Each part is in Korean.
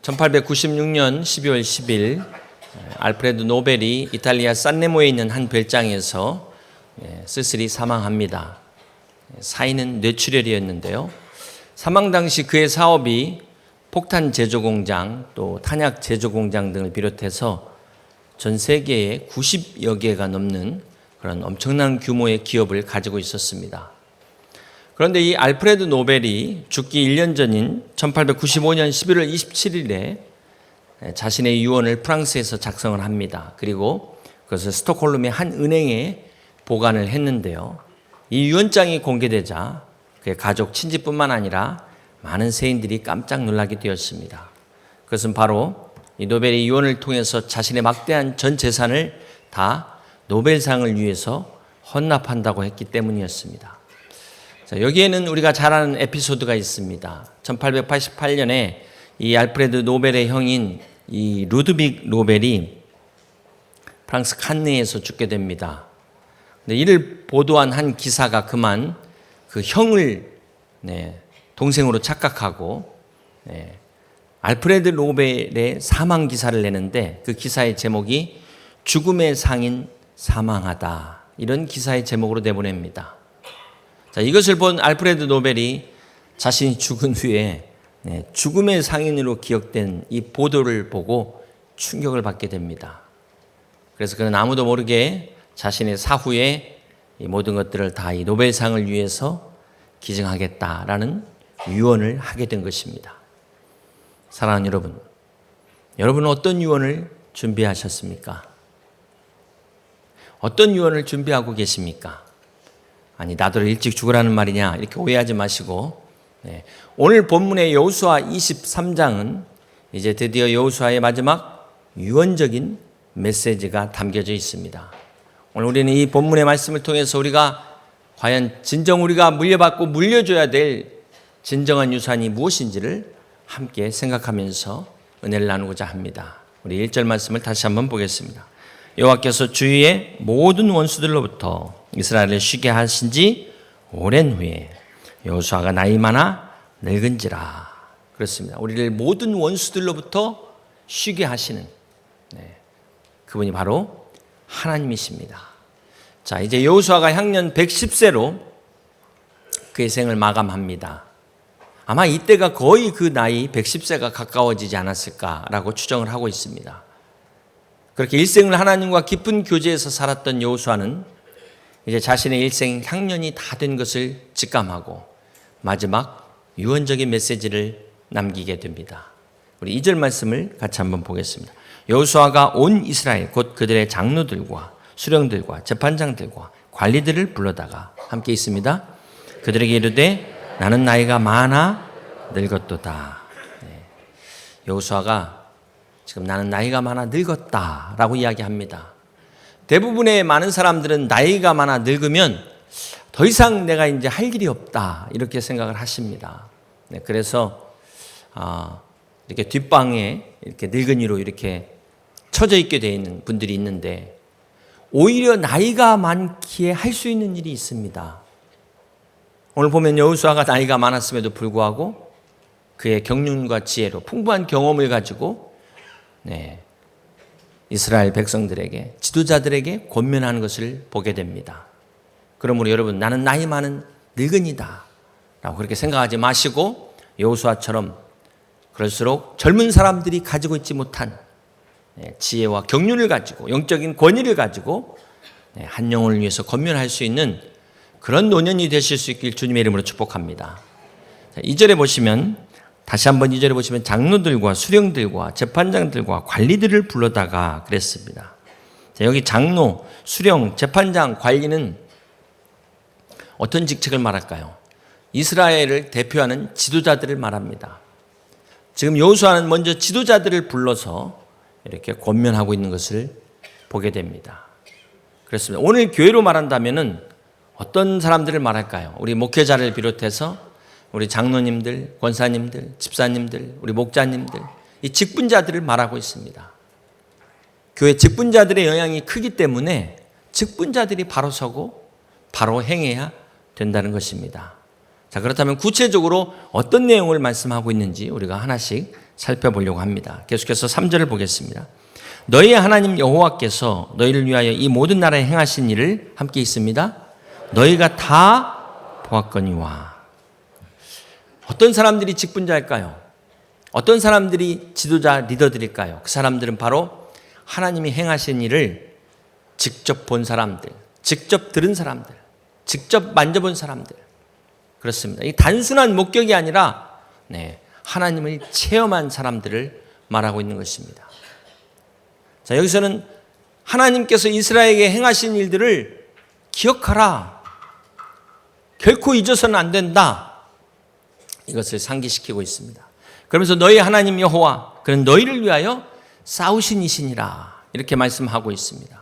1896년 12월 10일 알프레드 노벨이 이탈리아 산레모에 있는 한 별장에서 쓸쓸히 사망합니다. 사인은 뇌출혈이었는데요. 사망 당시 그의 사업이 폭탄 제조 공장, 또 탄약 제조 공장 등을 비롯해서 전 세계에 90여 개가 넘는 그런 엄청난 규모의 기업을 가지고 있었습니다. 그런데 이 알프레드 노벨이 죽기 1년 전인 1895년 11월 27일에 자신의 유언을 프랑스에서 작성을 합니다. 그리고 그것을 스톡홀름의 한 은행에 보관을 했는데요. 이 유언장이 공개되자 그의 가족, 친지뿐만 아니라 많은 세인들이 깜짝 놀라게 되었습니다. 그것은 바로 이 노벨의 유언을 통해서 자신의 막대한 전 재산을 다 노벨상을 위해서 헌납한다고 했기 때문이었습니다. 자, 여기에는 우리가 잘 아는 에피소드가 있습니다. 1888년에 이 알프레드 노벨의 형인 이 루드빅 노벨이 프랑스 칸네에서 죽게 됩니다. 근데 이를 보도한 한 기사가 그만 그 형을 동생으로 착각하고 알프레드 노벨의 사망 기사를 내는데 그 기사의 제목이 죽음의 상인 사망하다, 이런 기사의 제목으로 내보냅니다. 자, 이것을 본 알프레드 노벨이 자신이 죽은 후에 죽음의 상인으로 기억된 이 보도를 보고 충격을 받게 됩니다. 그래서 그는 아무도 모르게 자신의 사후에 이 모든 것들을 다 이 노벨상을 위해서 기증하겠다라는 유언을 하게 된 것입니다. 사랑하는 여러분, 여러분은 어떤 유언을 준비하셨습니까? 어떤 유언을 준비하고 계십니까? 아니, 나더러 일찍 죽으라는 말이냐, 이렇게 오해하지 마시고, 오늘 본문의 여호수아 23장은 이제 드디어 여호수아의 마지막 유언적인 메시지가 담겨져 있습니다. 오늘 우리는 이 본문의 말씀을 통해서 우리가 과연 진정 우리가 물려받고 물려줘야 될 진정한 유산이 무엇인지를 함께 생각하면서 은혜를 나누고자 합니다. 우리 1절 말씀을 다시 한번 보겠습니다. 여호와께서 주위의 모든 원수들로부터 이스라엘을 쉬게 하신 지 오랜 후에 여호수아가 나이 많아 늙은지라. 그렇습니다. 우리를 모든 원수들로부터 쉬게 하시는 그분이 바로 하나님이십니다. 자, 이제 여호수아가 향년 110세로 그의 생을 마감합니다. 아마 이때가 거의 그 나이 110세가 가까워지지 않았을까라고 추정을 하고 있습니다. 그렇게 일생을 하나님과 깊은 교제에서 살았던 여호수아는 이제 자신의 일생 향년이 다 된 것을 직감하고 마지막 유언적인 메시지를 남기게 됩니다. 우리 2절 말씀을 같이 한번 보겠습니다. 여호수아가 온 이스라엘 곧 그들의 장로들과 수령들과 재판장들과 관리들을 불러다가 함께 있습니다. 그들에게 이르되 나는 나이가 많아 늙었도다. 여호수아가 지금 나는 나이가 많아 늙었다라고 이야기합니다. 대부분의 많은 사람들은 나이가 많아 늙으면 더 이상 내가 이제 할 일이 없다, 이렇게 생각을 하십니다. 그래서 이렇게 뒷방에 이렇게 늙은이로 이렇게 처져 있게 되어 있는 분들이 있는데, 오히려 나이가 많기에 할 수 있는 일이 있습니다. 오늘 보면 여호수아가 나이가 많았음에도 불구하고 그의 경륜과 지혜로 풍부한 경험을 가지고 이스라엘 백성들에게, 지도자들에게 권면하는 것을 보게 됩니다. 그러므로 여러분, 나는 나이 많은 늙은이다 라고 그렇게 생각하지 마시고 여호수아처럼 그럴수록 젊은 사람들이 가지고 있지 못한 지혜와 경륜을 가지고, 영적인 권위를 가지고 한 영혼을 위해서 권면할 수 있는 그런 노년이 되실 수 있길 주님의 이름으로 축복합니다. 2절에 보시면, 다시 한번 2절에 보시면 장로들과 수령들과 재판장들과 관리들을 불러다가 그랬습니다. 여기 장로, 수령, 재판장, 관리는 어떤 직책을 말할까요? 이스라엘을 대표하는 지도자들을 말합니다. 지금 여호수아는 먼저 지도자들을 불러서 이렇게 권면하고 있는 것을 보게 됩니다. 그렇습니다. 오늘 교회로 말한다면은 어떤 사람들을 말할까요? 우리 목회자를 비롯해서 우리 장로님들, 권사님들, 집사님들, 우리 목자님들, 이 직분자들을 말하고 있습니다. 교회 직분자들의 영향이 크기 때문에 직분자들이 바로 서고 바로 행해야 된다는 것입니다. 자, 그렇다면 구체적으로 어떤 내용을 말씀하고 있는지 우리가 하나씩 살펴보려고 합니다. 계속해서 3절을 보겠습니다. 너희의 하나님 여호와께서 너희를 위하여 이 모든 나라에 행하신 일을 함께 있습니다. 너희가 다 보았거니와. 어떤 사람들이 직분자일까요? 어떤 사람들이 지도자 리더들일까요? 그 사람들은 바로 하나님이 행하신 일을 직접 본 사람들, 직접 들은 사람들, 직접 만져본 사람들. 그렇습니다. 이 단순한 목격이 아니라 하나님을 체험한 사람들을 말하고 있는 것입니다. 자, 여기서는 하나님께서 이스라엘에게 행하신 일들을 기억하라. 결코 잊어서는 안 된다. 이것을 상기시키고 있습니다. 그러면서 너희 하나님 여호와, 그는 너희를 위하여 싸우신 이시니라. 이렇게 말씀하고 있습니다.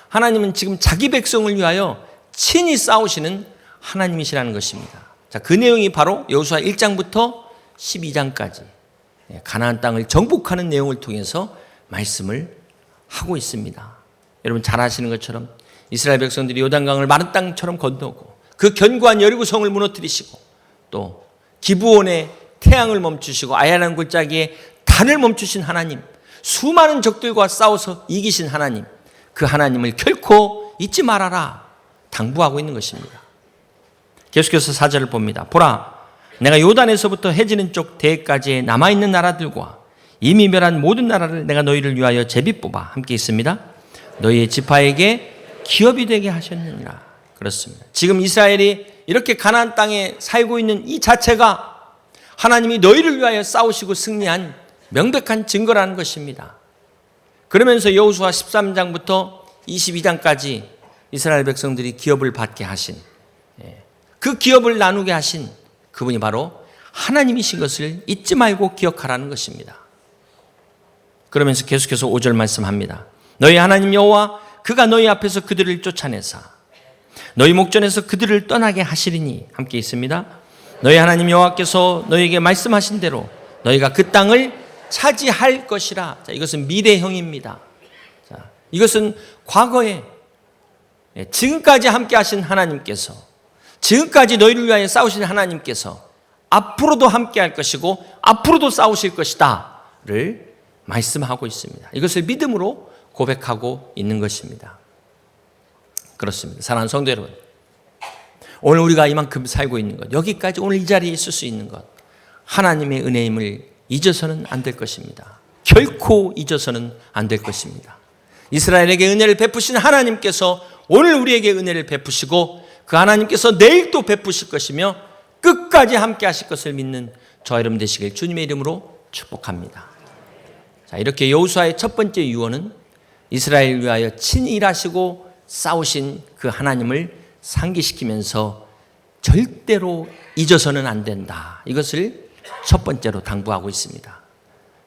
하나님은 지금 자기 백성을 위하여 친히 싸우시는 하나님이시라는 것입니다. 자, 그 내용이 바로 여호수아 1장부터 12장까지 가나안 땅을 정복하는 내용을 통해서 말씀을 하고 있습니다. 여러분 잘 아시는 것처럼 이스라엘 백성들이 요단강을 마른 땅처럼 건너고 그 견고한 여리고성을 무너뜨리시고 또 기브온에 태양을 멈추시고 아야란 골짜기에 달을 멈추신 하나님, 수많은 적들과 싸워서 이기신 하나님, 그 하나님을 결코 잊지 말아라 당부하고 있는 것입니다. 계속해서 4절을 봅니다. 보라, 내가 요단에서부터 해지는 쪽 대까지의 남아있는 나라들과 이미 멸한 모든 나라를 내가 너희를 위하여 제비 뽑아 함께 있습니다. 너희의 지파에게 기업이 되게 하셨느니라. 그렇습니다. 지금 이스라엘이 이렇게 가나안 땅에 살고 있는 이 자체가 하나님이 너희를 위하여 싸우시고 승리한 명백한 증거라는 것입니다. 그러면서 여호수아 13장부터 22장까지 이스라엘 백성들이 기업을 받게 하신, 그 기업을 나누게 하신 그분이 바로 하나님이신 것을 잊지 말고 기억하라는 것입니다. 그러면서 계속해서 5절 말씀합니다. 너희 하나님 여호와 그가 너희 앞에서 그들을 쫓아내사 너희 목전에서 그들을 떠나게 하시리니 함께 있습니다. 너희 하나님 여호와께서 너희에게 말씀하신 대로 너희가 그 땅을 차지할 것이라. 자, 이것은 미래형입니다. 자, 이것은 과거에 지금까지 함께 하신 하나님께서, 지금까지 너희를 위하여 싸우신 하나님께서 앞으로도 함께 할 것이고 앞으로도 싸우실 것이다를 말씀하고 있습니다. 이것을 믿음으로 고백하고 있는 것입니다. 그렇습니다. 사랑하는 성도 여러분, 오늘 우리가 이만큼 살고 있는 것, 여기까지 오늘 이 자리에 있을 수 있는 것, 하나님의 은혜임을 잊어서는 안 될 것입니다. 결코 잊어서는 안 될 것입니다. 이스라엘에게 은혜를 베푸신 하나님께서 오늘 우리에게 은혜를 베푸시고 그 하나님께서 내일 또 베푸실 것이며 끝까지 함께 하실 것을 믿는 저와 여러분 되시길 주님의 이름으로 축복합니다. 자, 이렇게 여호수아의 첫 번째 유언은 이스라엘을 위하여 친히 일하시고 싸우신 그 하나님을 상기시키면서 절대로 잊어서는 안 된다. 이것을 첫 번째로 당부하고 있습니다.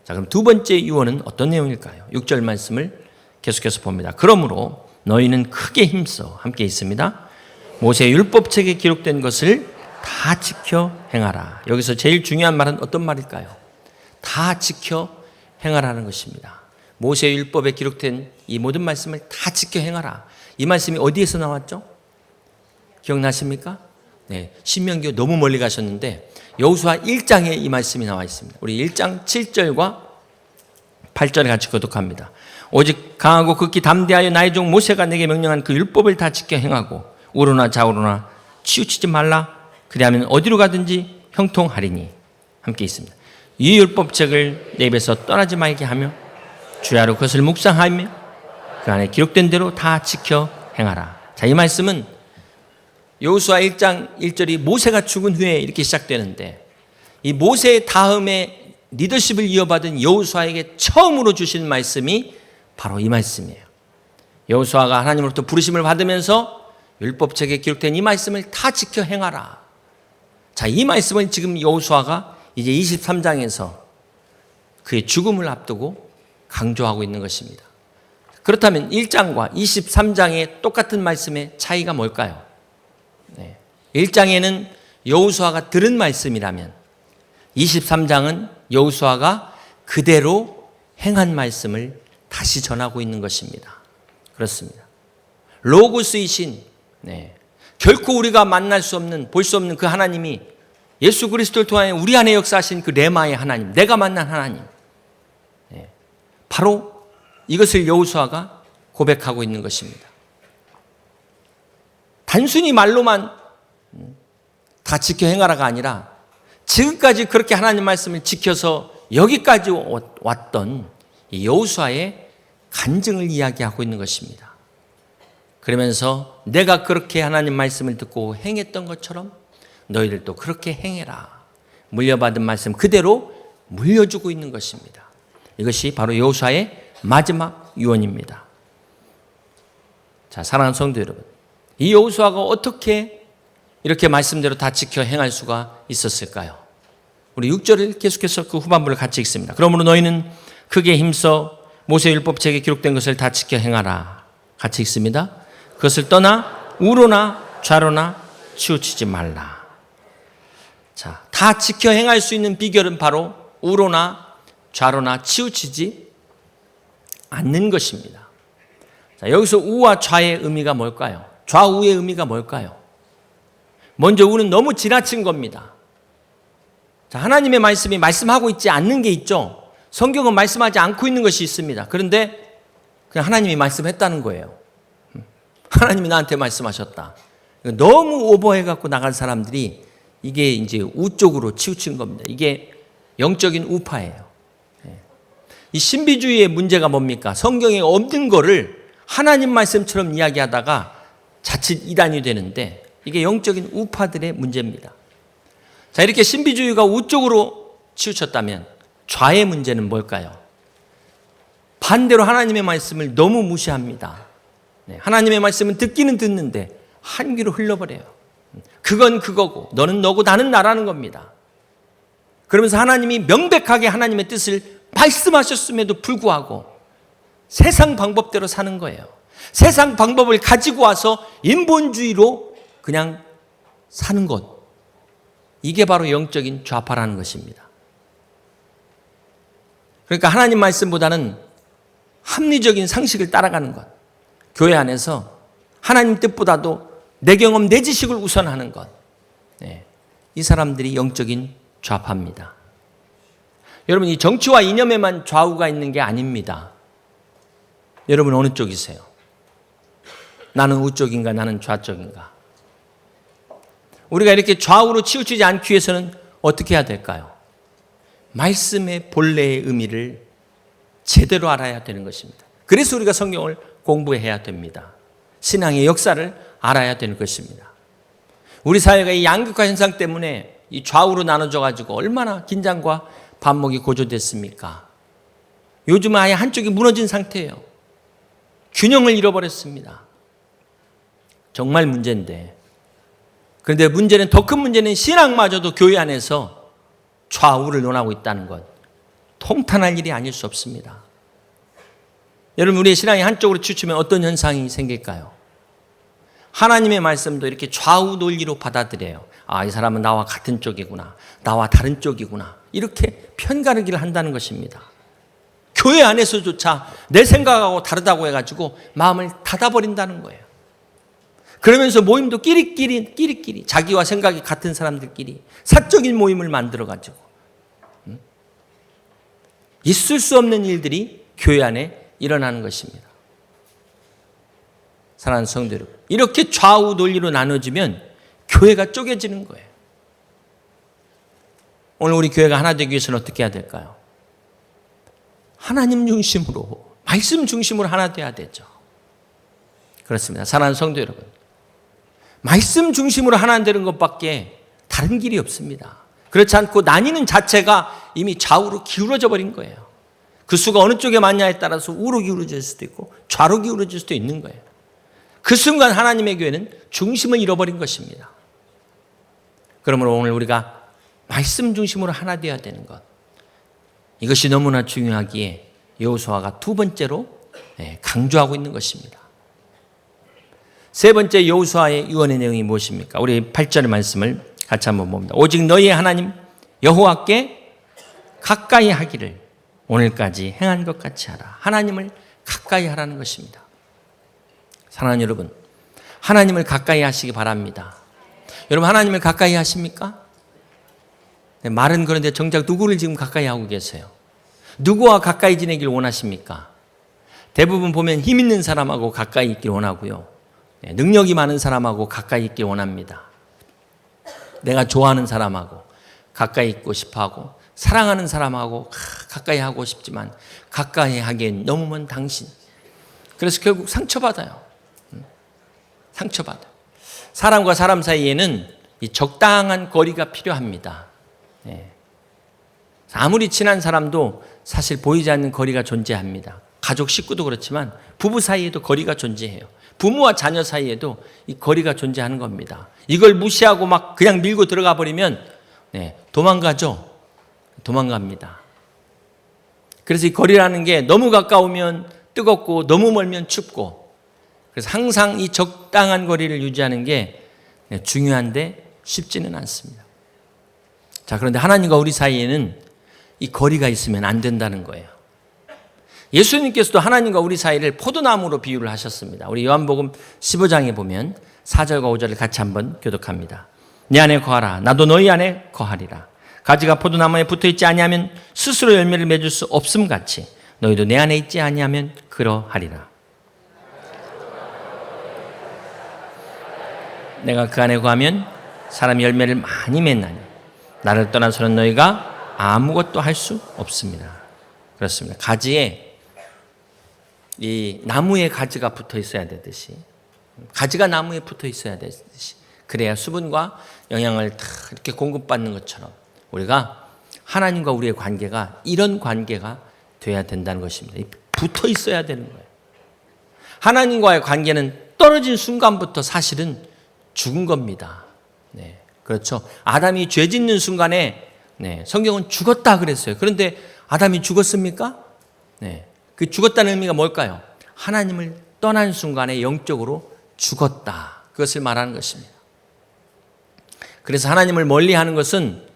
자, 그럼 두 번째 유언은 어떤 내용일까요? 6절 말씀을 계속해서 봅니다. 그러므로 너희는 크게 힘써 함께 있습니다. 모세의 율법책에 기록된 것을 다 지켜 행하라. 여기서 제일 중요한 말은 어떤 말일까요? 다 지켜 행하라는 것입니다. 모세의 율법에 기록된 이 모든 말씀을 다 지켜 행하라. 이 말씀이 어디에서 나왔죠? 기억나십니까? 네, 신명기 너무 멀리 가셨는데 여호수아 1장에 이 말씀이 나와 있습니다. 우리 1장 7절과 8절에 같이 교독합니다. 오직 강하고 극히 담대하여 나의 종 모세가 내게 명령한 그 율법을 다 지켜 행하고 우로나 좌우로나 치우치지 말라. 그리하면 어디로 가든지 형통하리니 함께 있습니다. 이 율법책을 내 입에서 떠나지 말게 하며 주야로 그것을 묵상하며 그 안에 기록된 대로 다 지켜 행하라. 자, 이 말씀은 여호수아 1장 1절이 모세가 죽은 후에 이렇게 시작되는데 이 모세 다음에 리더십을 이어받은 여호수아에게 처음으로 주신 말씀이 바로 이 말씀이에요. 여호수아가 하나님으로부터 부르심을 받으면서 율법책에 기록된 이 말씀을 다 지켜 행하라. 자, 이 말씀을 지금 여호수아가 이제 23장에서 그의 죽음을 앞두고 강조하고 있는 것입니다. 그렇다면 1장과 23장의 똑같은 말씀의 차이가 뭘까요? 1장에는 여호수아가 들은 말씀이라면 23장은 여호수아가 그대로 행한 말씀을 다시 전하고 있는 것입니다. 그렇습니다. 로고스이신 결코 우리가 만날 수 없는 볼 수 없는 그 하나님이 예수 그리스도를 통하여 우리 안에 역사하신 그 레마의 하나님, 내가 만난 하나님, 바로 이것을 여호수아가 고백하고 있는 것입니다. 단순히 말로만 다 지켜 행하라가 아니라 지금까지 그렇게 하나님 말씀을 지켜서 여기까지 왔던 이 여호수아의 간증을 이야기하고 있는 것입니다. 그러면서 내가 그렇게 하나님 말씀을 듣고 행했던 것처럼 너희들도 그렇게 행해라. 물려받은 말씀 그대로 물려주고 있는 것입니다. 이것이 바로 여호수아의 마지막 유언입니다. 자, 사랑하는 성도 여러분, 이 여호수아가 어떻게 이렇게 말씀대로 다 지켜 행할 수가 있었을까요? 우리 6절을 계속해서 그 후반부를 같이 읽습니다. 그러므로 너희는 크게 힘써 모세 율법책에 기록된 것을 다 지켜 행하라. 같이 읽습니다. 그것을 떠나 우로나 좌로나 치우치지 말라. 자, 다 지켜 행할 수 있는 비결은 바로 우로나 좌로나 치우치지 않는 것입니다. 자, 여기서 우와 좌의 의미가 뭘까요? 좌우의 의미가 뭘까요? 먼저 우는 너무 지나친 겁니다. 자, 하나님의 말씀이 말씀하고 있지 않는 게 있죠. 성경은 말씀하지 않고 있는 것이 있습니다. 그런데 그냥 하나님이 말씀했다는 거예요. 하나님이 나한테 말씀하셨다. 너무 오버해갖고 나간 사람들이 이게 이제 우 쪽으로 치우친 겁니다. 이게 영적인 우파예요. 이 신비주의의 문제가 뭡니까? 성경에 없는 거를 하나님 말씀처럼 이야기하다가 자칫 이단이 되는데 이게 영적인 우파들의 문제입니다. 자, 이렇게 신비주의가 우 쪽으로 치우쳤다면 좌의 문제는 뭘까요? 반대로 하나님의 말씀을 너무 무시합니다. 하나님의 말씀은 듣기는 듣는데 한 귀로 흘러버려요. 그건 그거고 너는 너고 나는 나라는 겁니다. 그러면서 하나님이 명백하게 하나님의 뜻을 말씀하셨음에도 불구하고 세상 방법대로 사는 거예요. 세상 방법을 가지고 와서 인본주의로 그냥 사는 것. 이게 바로 영적인 좌파라는 것입니다. 그러니까 하나님 말씀보다는 합리적인 상식을 따라가는 것. 교회 안에서 하나님 뜻보다도 내 경험, 내 지식을 우선하는 것. 이 사람들이 영적인 좌파입니다. 여러분, 이 정치와 이념에만 좌우가 있는 게 아닙니다. 여러분 어느 쪽이세요? 나는 우 쪽인가 나는 좌 쪽인가? 우리가 이렇게 좌우로 치우치지 않기 위해서는 어떻게 해야 될까요? 말씀의 본래의 의미를 제대로 알아야 되는 것입니다. 그래서 우리가 성경을 공부해야 됩니다. 신앙의 역사를 알아야 되는 것입니다. 우리 사회가 이 양극화 현상 때문에 이 좌우로 나눠져 가지고 얼마나 긴장과 반목이 고조됐습니까? 요즘은 아예 한쪽이 무너진 상태예요. 균형을 잃어버렸습니다. 정말 문제인데. 그런데 문제는, 더 큰 문제는 신앙마저도 교회 안에서 좌우를 논하고 있다는 것. 통탄할 일이 아닐 수 없습니다. 여러분, 우리의 신앙이 한쪽으로 치우치면 어떤 현상이 생길까요? 하나님의 말씀도 이렇게 좌우 논리로 받아들여요. 아, 이 사람은 나와 같은 쪽이구나. 나와 다른 쪽이구나. 이렇게 편가르기를 한다는 것입니다. 교회 안에서조차 내 생각하고 다르다고 해가지고 마음을 닫아버린다는 거예요. 그러면서 모임도 끼리끼리 자기와 생각이 같은 사람들끼리 사적인 모임을 만들어가지고 있을 수 없는 일들이 교회 안에 일어나는 것입니다. 사랑하는 성도 여러분, 이렇게 좌우 논리로 나눠지면 교회가 쪼개지는 거예요. 오늘 우리 교회가 하나 되기 위해서는 어떻게 해야 될까요? 하나님 중심으로, 말씀 중심으로 하나 돼야 되죠. 그렇습니다. 사랑하는 성도 여러분, 말씀 중심으로 하나 되는 것밖에 다른 길이 없습니다. 그렇지 않고 나뉘는 자체가 이미 좌우로 기울어져 버린 거예요. 그 수가 어느 쪽에 맞냐에 따라서 우로 기울어질 수도 있고 좌로 기울어질 수도 있는 거예요. 그 순간 하나님의 교회는 중심을 잃어버린 것입니다. 그러므로 오늘 우리가 말씀 중심으로 하나 되어야 되는 것, 이것이 너무나 중요하기에 여호수아가 두 번째로 강조하고 있는 것입니다. 세 번째 여호수아의 유언의 내용이 무엇입니까? 우리 8절의 말씀을 같이 한번 봅니다. 오직 너희의 하나님 여호와께 가까이 하기를 오늘까지 행한 것 같이 하라. 하나님을 가까이 하라는 것입니다. 사랑하는 여러분, 하나님을 가까이 하시기 바랍니다. 여러분, 하나님을 가까이 하십니까? 말은 그런데 정작 누구를 지금 가까이 하고 계세요? 누구와 가까이 지내길 원하십니까? 대부분 보면 힘 있는 사람하고 가까이 있길 원하고요. 능력이 많은 사람하고 가까이 있길 원합니다. 내가 좋아하는 사람하고 가까이 있고 싶어하고 사랑하는 사람하고 가까이 하고 싶지만 가까이 하기엔 너무 먼 당신. 그래서 결국 상처받아요. 상처받아요. 사람과 사람 사이에는 이 적당한 거리가 필요합니다. 아무리 친한 사람도 사실 보이지 않는 거리가 존재합니다. 가족 식구도 그렇지만 부부 사이에도 거리가 존재해요. 부모와 자녀 사이에도 이 거리가 존재하는 겁니다. 이걸 무시하고 막 그냥 밀고 들어가 버리면 도망가죠. 도망갑니다. 그래서 이 거리라는 게 너무 가까우면 뜨겁고 너무 멀면 춥고, 그래서 항상 이 적당한 거리를 유지하는 게 중요한데 쉽지는 않습니다. 자, 그런데 하나님과 우리 사이에는 이 거리가 있으면 안 된다는 거예요. 예수님께서도 하나님과 우리 사이를 포도나무로 비유를 하셨습니다. 우리 요한복음 15장에 보면 4절과 5절을 같이 한번 교독합니다. 내 안에 거하라. 나도 너희 안에 거하리라. 가지가 포도나무에 붙어있지 아니하면 스스로 열매를 맺을 수 없음 같이 너희도 내 안에 있지 아니하면 그러하리라. 내가 그 안에 거하면 사람이 열매를 많이 맺나니 나를 떠나서는 너희가 아무것도 할 수 없습니다. 그렇습니다. 가지에 이 나무에 가지가 붙어 있어야 되듯이, 가지가 나무에 붙어 있어야 되듯이, 그래야 수분과 영양을 다 이렇게 공급받는 것처럼 우리가 하나님과 우리의 관계가 이런 관계가 돼야 된다는 것입니다. 붙어 있어야 되는 거예요. 하나님과의 관계는 떨어진 순간부터 사실은 죽은 겁니다. 네, 그렇죠. 아담이 죄 짓는 순간에 성경은 죽었다 그랬어요. 그런데 아담이 죽었습니까? 그 죽었다는 의미가 뭘까요? 하나님을 떠난 순간에 영적으로 죽었다. 그것을 말하는 것입니다. 그래서 하나님을 멀리하는 것은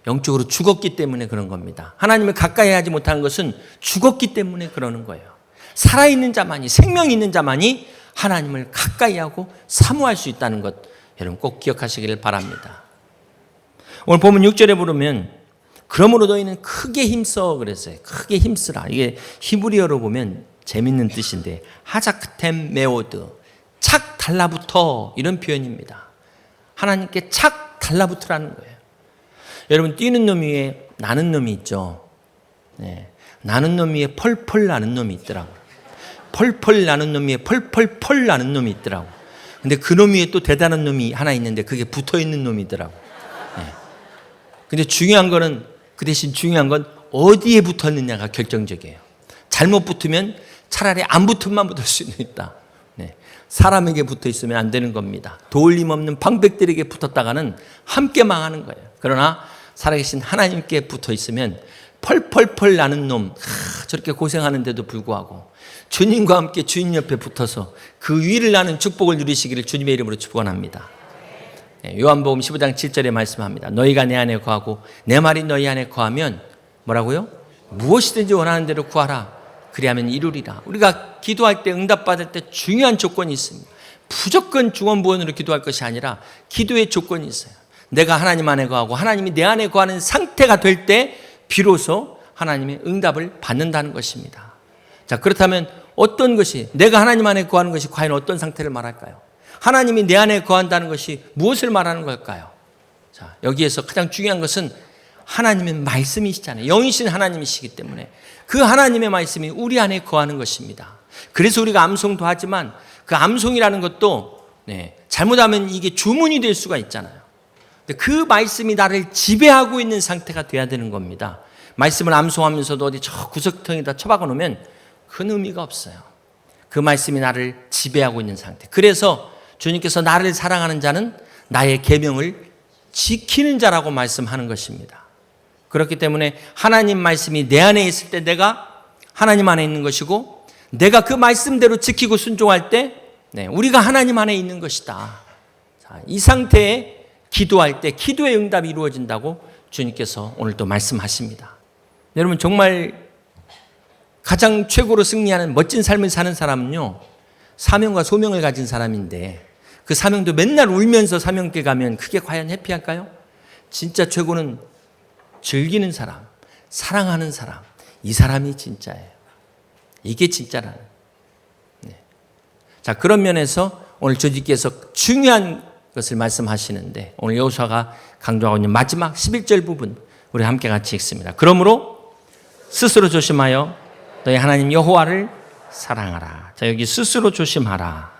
영적으로 죽었기 때문에 그런 겁니다. 하나님을 가까이 하지 못하는 것은 죽었기 때문에 그러는 거예요. 살아있는 자만이, 생명이 있는 자만이 하나님을 가까이 하고 사모할 수 있다는 것, 여러분 꼭 기억하시기를 바랍니다. 오늘 보면 6절에 보면 그러므로 너희는 크게 힘써 그랬어요. 크게 힘쓰라. 이게 히브리어로 보면 재밌는 뜻인데 하자크템 메오드, 착 달라붙어, 이런 표현입니다. 하나님께 착 달라붙으라는 거예요. 여러분, 뛰는 놈 위에 나는 놈이 있죠. 나는 놈 위에 펄펄 나는 놈이 있더라고요. 펄펄 나는 놈 위에 펄펄펄 나는 놈이 있더라고요. 근데 그 놈 위에 또 대단한 놈이 하나 있는데 그게 붙어 있는 놈이더라고요. 근데 중요한 거는, 그 대신 중요한 건 어디에 붙었느냐가 결정적이에요. 잘못 붙으면 차라리 안 붙으면 붙을 수 있다. 사람에게 붙어 있으면 안 되는 겁니다. 도울림 없는 방백들에게 붙었다가는 함께 망하는 거예요. 그러나 살아계신 하나님께 붙어 있으면 펄펄펄 나는 놈, 저렇게 고생하는데도 불구하고 주님과 함께 주님 옆에 붙어서 그 위를 나는 축복을 누리시기를 주님의 이름으로 축원합니다. 요한복음 15장 7절에 말씀합니다. 너희가 내 안에 거하고 내 말이 너희 안에 거하면 뭐라고요? 무엇이든지 원하는 대로 구하라. 그리하면 이루리라. 우리가 기도할 때, 응답받을 때 중요한 조건이 있습니다. 무조건 중언부언으로 기도할 것이 아니라 기도의 조건이 있어요. 내가 하나님 안에 거하고 하나님이 내 안에 거하는 상태가 될 때 비로소 하나님의 응답을 받는다는 것입니다. 자, 그렇다면 어떤 것이, 내가 하나님 안에 거하는 것이 과연 어떤 상태를 말할까요? 하나님이 내 안에 거한다는 것이 무엇을 말하는 걸까요? 자, 여기에서 가장 중요한 것은 하나님의 말씀이시잖아요. 영이신 하나님이시기 때문에 그 하나님의 말씀이 우리 안에 거하는 것입니다. 그래서 우리가 암송도 하지만 그 암송이라는 것도 잘못하면 이게 주문이 될 수가 있잖아요. 근데 그 말씀이 나를 지배하고 있는 상태가 돼야 되는 겁니다. 말씀을 암송하면서도 어디 저 구석통에다 처박아 놓으면 큰 의미가 없어요. 그 말씀이 나를 지배하고 있는 상태. 그래서 주님께서 나를 사랑하는 자는 나의 계명을 지키는 자라고 말씀하는 것입니다. 그렇기 때문에 하나님 말씀이 내 안에 있을 때 내가 하나님 안에 있는 것이고, 내가 그 말씀대로 지키고 순종할 때 우리가 하나님 안에 있는 것이다. 자, 이 상태에 기도할 때 기도의 응답이 이루어진다고 주님께서 오늘 또 말씀하십니다. 여러분, 정말 가장 최고로 승리하는 멋진 삶을 사는 사람은요, 사명과 소명을 가진 사람인데 그 사명도 맨날 울면서 사명께 가면 그게 과연 해피할까요? 진짜 최고는 즐기는 사람, 사랑하는 사람, 이 사람이 진짜예요. 이게 진짜라는. 네. 자, 그런 면에서 오늘 주님께서 중요한 것을 말씀하시는데 오늘 여호수아가 강조하고 있는 마지막 11절 부분 우리 함께 같이 읽습니다. 그러므로 스스로 조심하여 너희 하나님 여호와를 사랑하라. 자, 여기 스스로 조심하라.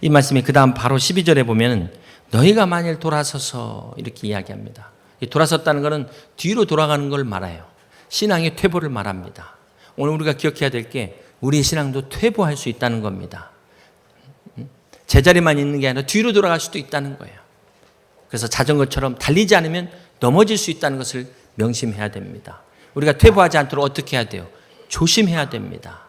이 말씀이 그 다음 바로 12절에 보면 너희가 만일 돌아서서 이렇게 이야기합니다. 돌아섰다는 것은 뒤로 돌아가는 걸 말해요. 신앙의 퇴보를 말합니다. 오늘 우리가 기억해야 될 게 우리의 신앙도 퇴보할 수 있다는 겁니다. 제자리만 있는 게 아니라 뒤로 돌아갈 수도 있다는 거예요. 그래서 자전거처럼 달리지 않으면 넘어질 수 있다는 것을 명심해야 됩니다. 우리가 퇴보하지 않도록 어떻게 해야 돼요? 조심해야 됩니다.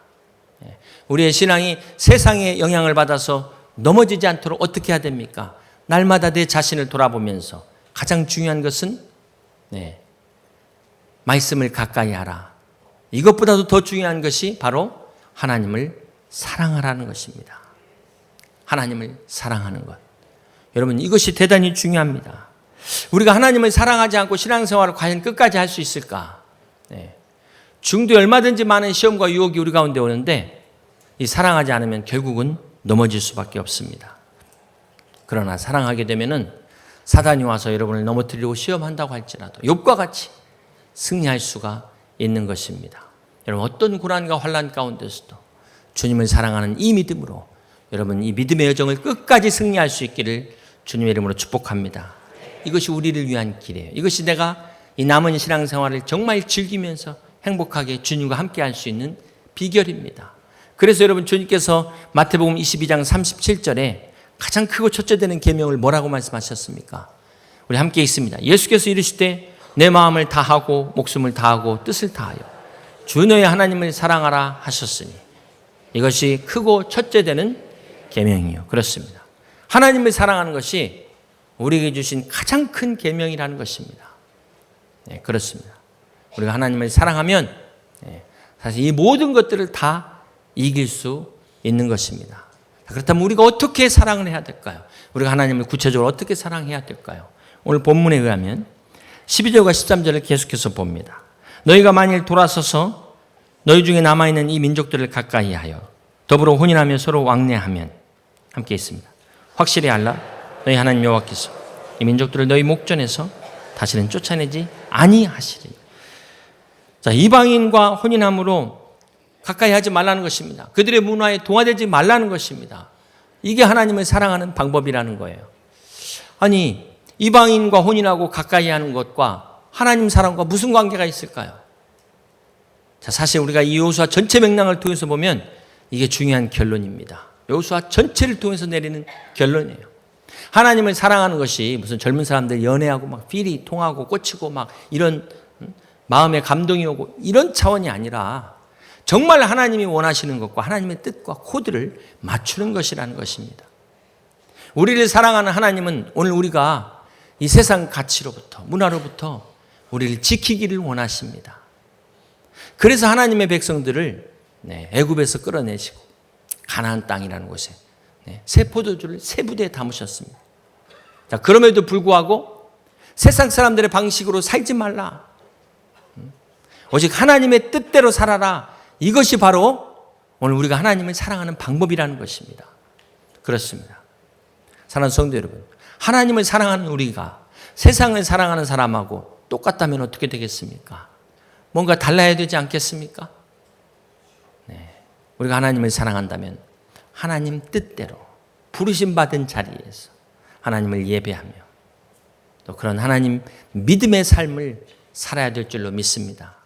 우리의 신앙이 세상의 영향을 받아서 넘어지지 않도록 어떻게 해야 됩니까? 날마다 내 자신을 돌아보면서 가장 중요한 것은 말씀을 가까이 하라. 이것보다도 더 중요한 것이 바로 하나님을 사랑하라는 것입니다. 하나님을 사랑하는 것. 여러분, 이것이 대단히 중요합니다. 우리가 하나님을 사랑하지 않고 신앙생활을 과연 끝까지 할 수 있을까? 중도에 얼마든지 많은 시험과 유혹이 우리 가운데 오는데 이 사랑하지 않으면 결국은 넘어질 수밖에 없습니다. 그러나 사랑하게 되면은 사단이 와서 여러분을 넘어뜨리려고 시험한다고 할지라도 욥과 같이 승리할 수가 있는 것입니다. 여러분, 어떤 고난과 환난 가운데서도 주님을 사랑하는 이 믿음으로 여러분 이 믿음의 여정을 끝까지 승리할 수 있기를 주님의 이름으로 축복합니다. 이것이 우리를 위한 길이에요. 이것이 내가 이 남은 신앙생활을 정말 즐기면서 행복하게 주님과 함께 할 수 있는 비결입니다. 그래서 여러분 주님께서 마태복음 22장 37절에 가장 크고 첫째 되는 계명을 뭐라고 말씀하셨습니까? 우리 함께 읽습니다. 예수께서 이르시되 내 마음을 다하고 목숨을 다하고 뜻을 다하여 주 너의 하나님을 사랑하라 하셨으니 이것이 크고 첫째 되는 계명이요. 그렇습니다. 하나님을 사랑하는 것이 우리에게 주신 가장 큰 계명이라는 것입니다. 네, 그렇습니다. 우리가 하나님을 사랑하면 사실 이 모든 것들을 다 이길 수 있는 것입니다. 그렇다면 우리가 어떻게 사랑을 해야 될까요? 우리가 하나님을 구체적으로 어떻게 사랑해야 될까요? 오늘 본문에 의하면 12절과 13절을 계속해서 봅니다. 너희가 만일 돌아서서 너희 중에 남아있는 이 민족들을 가까이 하여 더불어 혼인하며 서로 왕래하면 함께 있습니다. 확실히 알라 너희 하나님 여호와께서 이 민족들을 너희 목전에서 다시는 쫓아내지 아니하시리니. 자, 이방인과 혼인함으로 가까이 하지 말라는 것입니다. 그들의 문화에 동화되지 말라는 것입니다. 이게 하나님을 사랑하는 방법이라는 거예요. 아니, 이방인과 혼인하고 가까이 하는 것과 하나님 사랑과 무슨 관계가 있을까요? 자, 사실 우리가 이 여호수아 전체 맥락을 통해서 보면 이게 중요한 결론입니다. 여호수아 전체를 통해서 내리는 결론이에요. 하나님을 사랑하는 것이 무슨 젊은 사람들 연애하고 막 필이 통하고 꽂히고 막 이런 마음에 감동이 오고 이런 차원이 아니라 정말 하나님이 원하시는 것과 하나님의 뜻과 코드를 맞추는 것이라는 것입니다. 우리를 사랑하는 하나님은 오늘 우리가 이 세상 가치로부터 문화로부터 우리를 지키기를 원하십니다. 그래서 하나님의 백성들을 애굽에서 끌어내시고 가나안 땅이라는 곳에 새 포도주를 새 부대에 담으셨습니다. 자, 그럼에도 불구하고 세상 사람들의 방식으로 살지 말라. 오직 하나님의 뜻대로 살아라. 이것이 바로 오늘 우리가 하나님을 사랑하는 방법이라는 것입니다. 그렇습니다. 사랑하는 성도 여러분, 하나님을 사랑하는 우리가 세상을 사랑하는 사람하고 똑같다면 어떻게 되겠습니까? 뭔가 달라야 되지 않겠습니까? 우리가 하나님을 사랑한다면 하나님 뜻대로 부르심 받은 자리에서 하나님을 예배하며 또 그런 하나님 믿음의 삶을 살아야 될 줄로 믿습니다.